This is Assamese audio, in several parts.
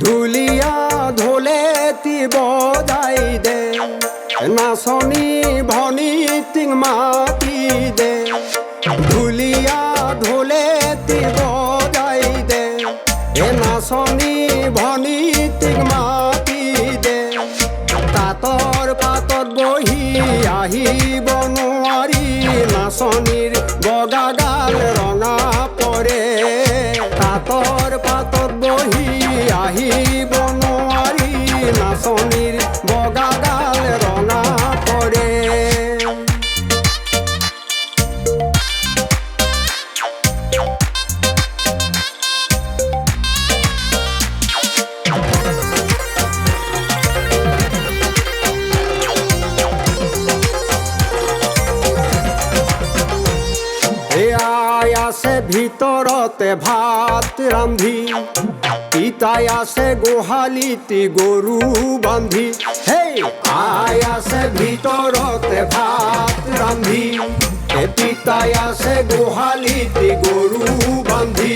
ধুলিয়া ঢোলেতি বজাই দে, নাচনী ভনী টিং মাতি দে। ধুলিয়া ঢোলেতি বজাই দে, নাচনী ভনী টিং মাতি দে। তাঁতৰ পাতত বহি আহিব নোৱাৰি, নাচনীৰ বগা গাল ৰঙা পৰে। তাঁতৰ পাতত বহি আহিব নোৱাৰি, নাচনীৰ বগা গাল ৰঙা পৰে। আই আছে ভিতৰতে ভাত ৰান্ধি, পিতাই আছে গোহালিতে গৰু বান্ধি। হেই আই আছে ভিতৰতে ভাত ৰান্ধি, পিতাই আছে গোহালিতে গৰু বান্ধি।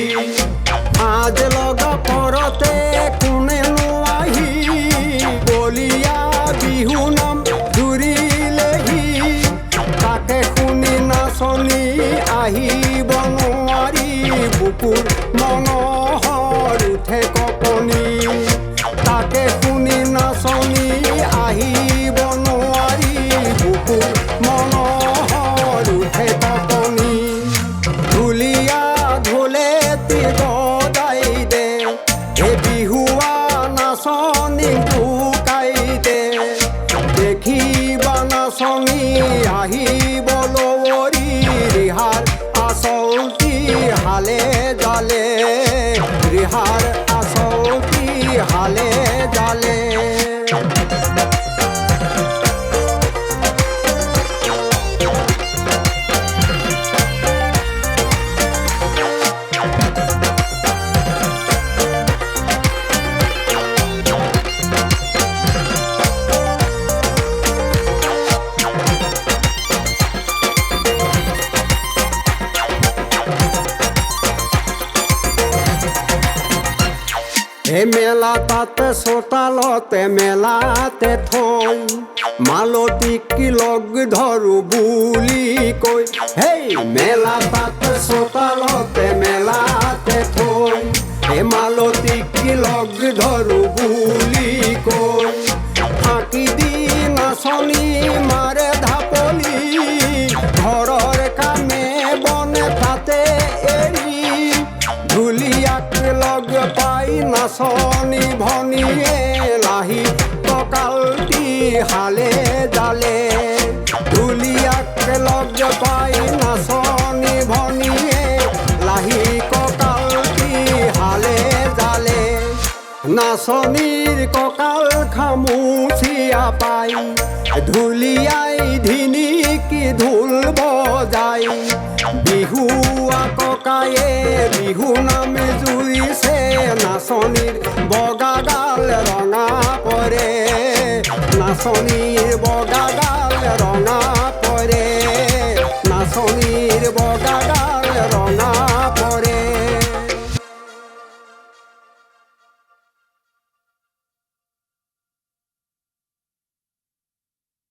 আজ লগা পৰতে কোনেনো আহি, বলিয়া বিহু নাম জুৰিলেহি। তাকে শুনি নাচনী আহিব নোৱাৰি, বুকুৰ মনোহৰ উঠে কঁপনি। তাকে শুনি নাচনী আহিব নোৱাৰি, বুকুৰ মনোহৰ উঠে কঁপনি। ঢুলীয়া ঢোলেতি বজাই দে, বিহুৱা নাচনী বুকাই দে। দেখিবা নাচনী আহিব লৱৰী, ৰিহাৰ আচলটি হালে জালে, ৰিহাৰ আচলটি হালে জালে। মেলা তাতে চোতালতে মেলাতে থৈ, মালতীক লগ ধৰো বুলি কৈ। হেই মেলা তাতে চোতালতে মেলাতে থৈ, মালতীক লগ ধৰো বুলি কৈ। ফাঁকি দি নাচনী মাৰে ঢাপলি, ঘৰৰ কামে বনে তাতে এৰি। ঢুলীয়াক লগ পাই নাচনী ভনীয়ে, লাহি কঁকালটি হালে জালে। ঢুলীয়াক লগ পাই নাচনী ভনীয়ে, লাহি কঁকালটি হালে জালে। নাচনীৰ কঁকাল খামুচিয়া পাই, ঢুলীয়াই ধিনিকি ঢোল বজাই। বিহুৱা ককায়ে বিহু নাম জুৰিছে, নাচনীৰ বগা গাল ৰঙা পৰে। নাচনীৰ